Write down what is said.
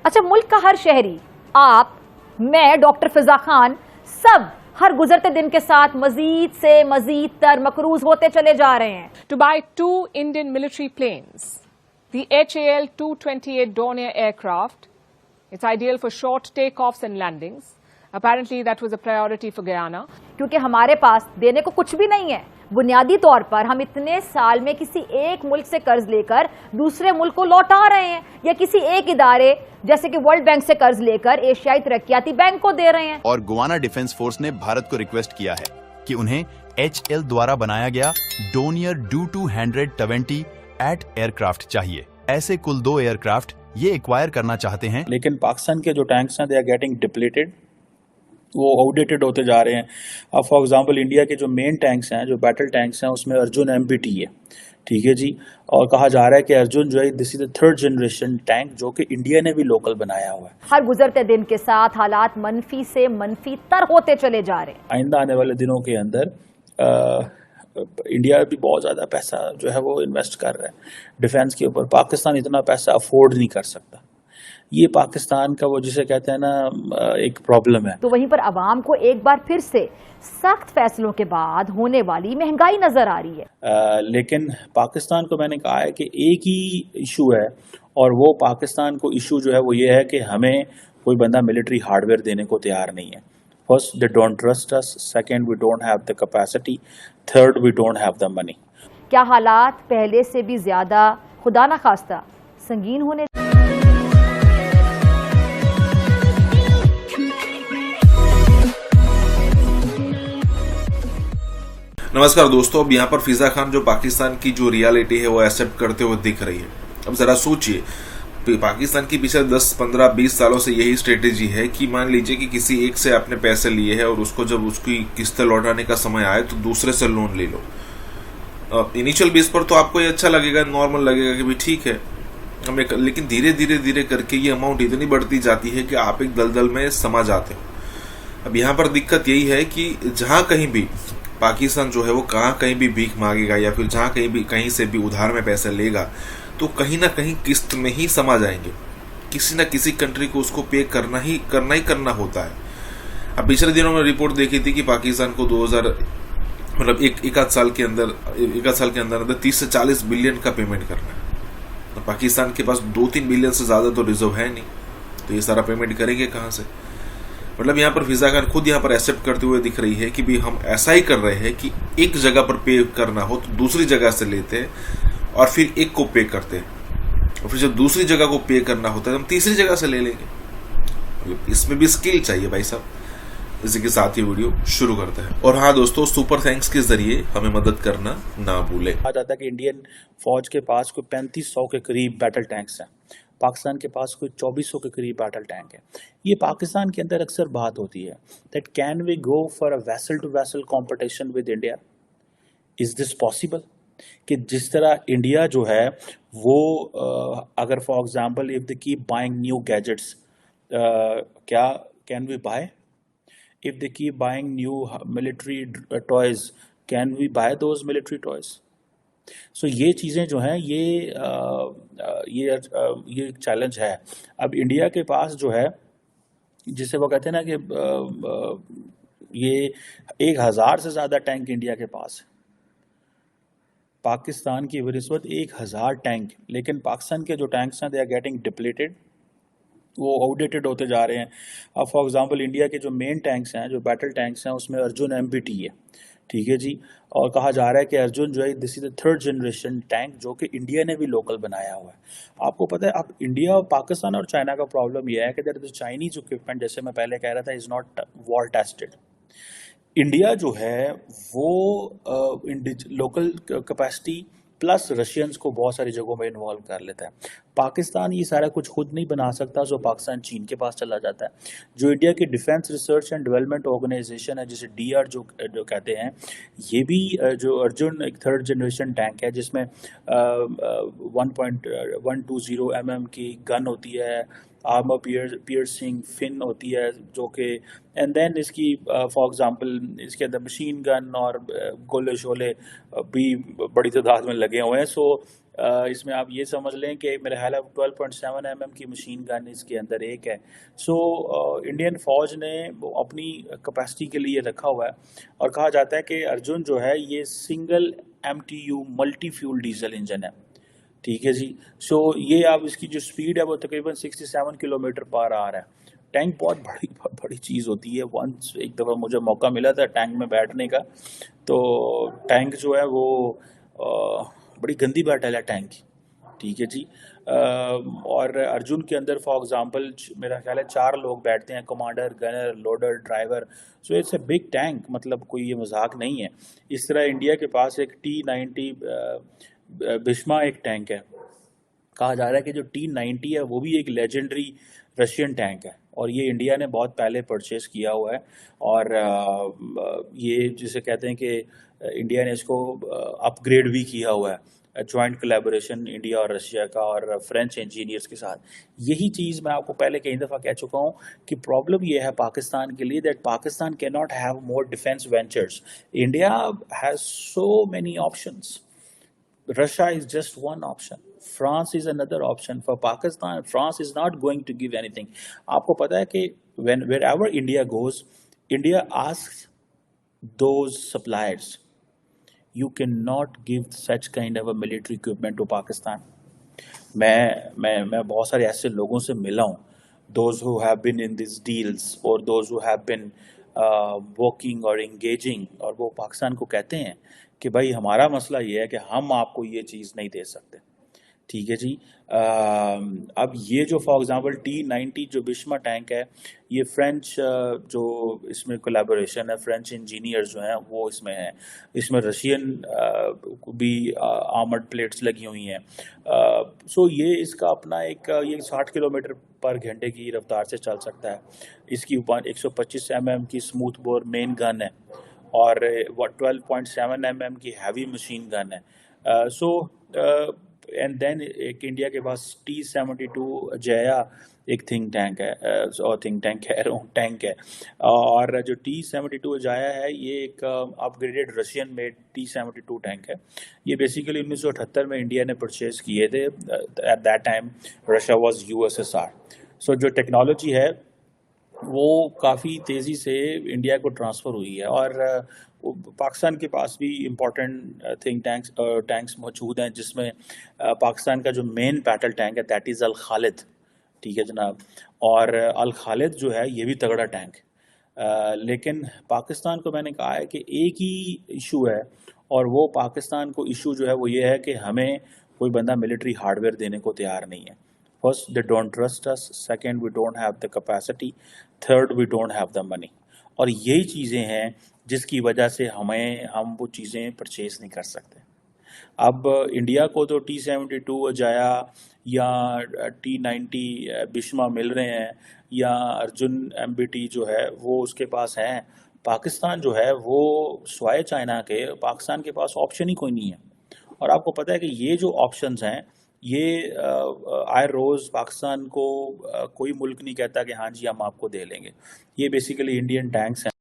अच्छा, मुल्क का हर शहरी, आप, मैं, डॉक्टर फिजा खान, सब हर गुजरते दिन के साथ मजीद से मजीद तर मकरूज होते चले जा रहे हैं। To buy 2 Indian military planes, the HAL-228 Dornier aircraft. It's ideal for short takeoffs and landings. Apparently that was a priority for Guyana. क्योंकि हमारे पास देने को कुछ भी नहीं है। बुनियादी तौर पर हम इतने साल में किसी एक मुल्क से कर्ज लेकर दूसरे मुल्क को लौटा रहे हैं, या किसी एक इदारे जैसे कि वर्ल्ड बैंक से कर्ज लेकर एशियाई तरक्याती बैंक को दे रहे हैं। और गुयाना डिफेंस फोर्स ने भारत को रिक्वेस्ट किया है कि उन्हें HL द्वारा बनाया गया डोनियर Do-220 एट एयरक्राफ्ट चाहिए। ऐसे कुल 2 एयरक्राफ्ट ये एक्वायर करना चाहते हैं। लेकिन पाकिस्तान के जो टैंक्स हैं दे आर गेटिंग डिप्लीटेड, वो आउटडेटेड होते जा रहे हैं। अब फॉर एग्जांपल इंडिया के जो मेन टैंक्स हैं, जो बैटल टैंक्स हैं, उसमें अर्जुन MBT है, ठीक है जी। और कहा जा रहा है कि अर्जुन जो है this is the 3rd generation tank जो कि इंडिया ने भी लोकल बनाया हुआ है। हर गुजरते दिन के साथ हालात मनफी से मनफी तर होते चले जा रहे हैं। आइंदा आने वाले दिनों के अंदर इंडिया भी बहुत ज़्यादा पैसा जो है वो इन्वेस्ट कर रहा है डिफेंस के ऊपर। पाकिस्तान इतना पैसा अफोर्ड नहीं कर सकता। ये पाकिस्तान का वो जिसे कहते हैं ना एक प्रॉब्लम है। तो वहीं पर अवाम को एक बार फिर से सख्त फैसलों के बाद होने वाली महंगाई नजर आ रही है। लेकिन पाकिस्तान को मैंने कहा है कि एक ही इशू है, और वो पाकिस्तान को इशू जो है वो ये है कि हमें कोई बंदा मिलिट्री हार्डवेयर देने को तैयार नहीं है। First, they don't trust us. Second, we don't have the capacity. Third, we don't have the money. क्या हालात पहले से भी ज्यादा खुदा ना खास्ता संगीन होने? नमस्कार दोस्तों, अब यहाँ पर फिजा खान जो पाकिस्तान की जो रियलिटी है वो एक्सेप्ट करते हुए दिख रही है। अब जरा सोचिए, पाकिस्तान की पिछले 10, 15, 20 सालों से यही स्ट्रेटेजी है कि मान लीजिए कि किसी एक से आपने पैसे लिए हैं और उसको जब उसकी किस्तें लौटाने का समय आए तो दूसरे से लोन ले लो। इनिशियल बेस पर तो आपको ये अच्छा लगेगा, नॉर्मल लगेगा कि भाई ठीक है हमें, लेकिन धीरे धीरे धीरे करके ये अमाउंट इतनी बढ़ती जाती है कि आप एक दलदल में समा जाते हो। अब यहाँ पर दिक्कत यही है कि जहाँ कहीं भी पाकिस्तान जो है वो कहीं भी भीख मांगेगा या फिर जहाँ कहीं से भी उधार में पैसे लेगा तो कहीं ना कहीं किस्त में ही समा जाएंगे। किसी ना किसी कंट्री को उसको पे करना होता है। अब पिछले दिनों में रिपोर्ट देखी थी कि पाकिस्तान को 2000 मतलब एक आध साल के अंदर 30 से 40 बिलियन का पेमेंट करना है। तो पाकिस्तान के पास 2-3 बिलियन से ज्यादा तो रिजर्व है नहीं, तो ये सारा पेमेंट करेंगे कहाँ से? मतलब यहाँ पर फिजा खान खुद यहाँ पर एक्सेप्ट करते हुए दिख रही है कि भी हम ऐसा ही कर रहे हैं कि एक जगह पर पे करना हो तो दूसरी जगह से लेते हैं और फिर एक को पे करते हैं, और फिर जब दूसरी जगह को पे करना होता है तो हम तीसरी जगह से ले लेंगे। इसमें भी स्किल चाहिए भाई साहब। इसी के साथ ही वीडियो शुरू करते हैं। और हाँ दोस्तों, सुपर थैंक्स के जरिए हमें मदद करना ना भूलें। कहा जाता है कि इंडियन फौज के पास कोई 3500 के करीब बैटल टैंक्स हैं, पाकिस्तान के पास कोई 2400 के करीब बैटल टैंक है। ये पाकिस्तान के अंदर अक्सर बात होती है that can we go for a vessel to vessel competition with India, is this possible? कि जिस तरह इंडिया जो है वो अगर for example if they keep buying new gadgets, क्या can we buy? If they keep buying new military toys, can we buy those military toys? So ये चीज़ें जो हैं ये एक चैलेंज है। अब इंडिया के पास जो है, जिसे वो कहते हैं ना कि ये 1000 से ज़्यादा टैंक इंडिया के पास है। पाकिस्तान की इस वक्त 1000 टैंक, लेकिन पाकिस्तान के जो टैंक्स हैं दे आर गेटिंग डिप्लीटेड, वो आउटडेटेड होते जा रहे हैं। अब फॉर एग्जांपल इंडिया के जो मेन टैंक्स हैं, जो बैटल टैंक्स हैं, उसमें अर्जुन MBT है, ठीक है जी। और कहा जा रहा है कि अर्जुन जो है this is the 3rd generation tank जो कि इंडिया ने भी लोकल बनाया हुआ है। आपको पता है, अब इंडिया और पाकिस्तान और चाइना का प्रॉब्लम यह है कि दैट द चाइनीज इक्विपमेंट, जैसे मैं पहले कह रहा था, is not war tested. India जो है वो लोकल कैपेसिटी प्लस रशियंस को बहुत सारी जगहों में इन्वॉल्व कर लेता है। पाकिस्तान ये सारा कुछ खुद नहीं बना सकता, जो पाकिस्तान चीन के पास चला जाता है। जो इंडिया की defence research and development organisation है, जिसे DR जो कहते हैं, ये भी जो अर्जुन एक 3rd जनरेशन टैंक है जिसमें 1.120 mm की गन होती है, आर्मर पियर्सिंग फिन होती है जो कि, एंड देन इसकी फॉर एग्जांपल इसके अंदर मशीन गन और गोले शोले भी बड़ी तादाद में लगे हुए हैं। सो इसमें आप ये समझ लें कि मेरे ख्याल है 12.7 mm की मशीन गन इसके अंदर एक है। सो इंडियन फौज ने वो अपनी कैपेसिटी के लिए रखा हुआ है, और कहा जाता है कि अर्जुन जो है ये single MTU multi fuel diesel engine है, ठीक है जी। सो ये आप इसकी जो स्पीड है वो तकरीबन 67 किलोमीटर पर आवर है। टैंक बहुत बड़ी चीज़ होती है। वंस एक दफ़ा मुझे मौका मिला था टैंक में बैठने का, तो टैंक जो है वो बड़ी गंदी बैटल है टैंक की, ठीक है जी। और अर्जुन के अंदर फॉर एग्जांपल मेरा ख्याल है 4 लोग बैठते हैं, commander, gunner, loader, driver. So it's a big tank, मतलब कोई ये मजाक नहीं है। इस तरह इंडिया के पास एक T-90 भीष्मा एक टैंक है। कहा जा रहा है कि जो T-90 है वो भी एक लेजेंडरी रशियन टैंक है, और ये इंडिया ने बहुत पहले परचेस किया हुआ है। और ये जिसे कहते हैं कि इंडिया ने इसको अपग्रेड भी किया हुआ है, जॉइंट कोलैबोरेशन इंडिया और रशिया का और फ्रेंच इंजीनियर्स के साथ। यही चीज़ मैं आपको पहले कई दफ़ा कह चुका हूँ कि प्रॉब्लम ये है पाकिस्तान के लिए, that Pakistan can not have more defence ventures. India has so many options. Russia is just one option. France is another option. For Pakistan, France is not going to give anything. आपको पता है कि wherever India goes, India asks those suppliers, you cannot give such kind of a military equipment to Pakistan. मैं बहुत सारे ऐसे लोगों से मिला हूँ, those who have been in these deals or those who have been working or engaging, और वो पाकिस्तान को कहते हैं कि भाई हमारा मसला ये है कि हम आपको ये चीज़ नहीं दे सकते, ठीक है जी। अब ये जो फॉर एग्जांपल T-90 जो भीष्मा टैंक है, ये फ्रेंच जो इसमें कोलैबोरेशन है, फ्रेंच इंजीनियर्स जो हैं वो इसमें हैं। इसमें रशियन भी आर्मर्ड प्लेट्स लगी हुई हैं। सो ये इसका अपना एक ये 60 किलोमीटर पर घंटे की रफ्तार से चल सकता है। इसकी 125 mm की स्मूथ बोर मेन गन है, और 12.7 mm की हैवी मशीन गन है। सो एंड देन एक इंडिया के पास T-72 जया एक थिंक टैंक है, और थिंक टैंक कह रहा हूँ, टैंक है। और जो T-72 जया है ये एक upgraded Russian made T-72 tank है। ये बेसिकली 1978 में इंडिया ने परचेज किए थे। At that time Russia was USSR। सो जो टेक्नोलॉजी है वो काफ़ी तेज़ी से इंडिया को ट्रांसफ़र हुई है, और पाकिस्तान के पास भी इम्पोर्टेंट टैंक्स मौजूद हैं, जिसमें पाकिस्तान का जो मेन बैटल टैंक है दैट इज़ अल खालिद, ठीक है जनाब। और अल खालिद जो है ये भी तगड़ा टैंक, लेकिन पाकिस्तान को मैंने कहा है कि एक ही इशू है, और वो पाकिस्तान को इशू जो है वो ये है कि हमें कोई बंदा मिलिट्री हार्डवेयर देने को तैयार नहीं है। First, they don't trust us. Second, we don't have the capacity. Third, we don't have the money. और यही चीज़ें हैं जिसकी वजह से हम वो चीज़ें परचेज नहीं कर सकते। अब इंडिया को तो T-72 अजाया या T-90 भीष्मा मिल रहे हैं, या अर्जुन MBT जो है वो उसके पास हैं। पाकिस्तान जो है वो स्वाय चाइना के, पाकिस्तान के पास ऑप्शन ही कोई नहीं है। और आपको पता है कि ये जो ऑप्शंस हैं ये आए रोज़ पाकिस्तान को कोई मुल्क नहीं कहता कि हाँ जी हम आपको दे लेंगे। ये बेसिकली इंडियन टैंक्स हैं।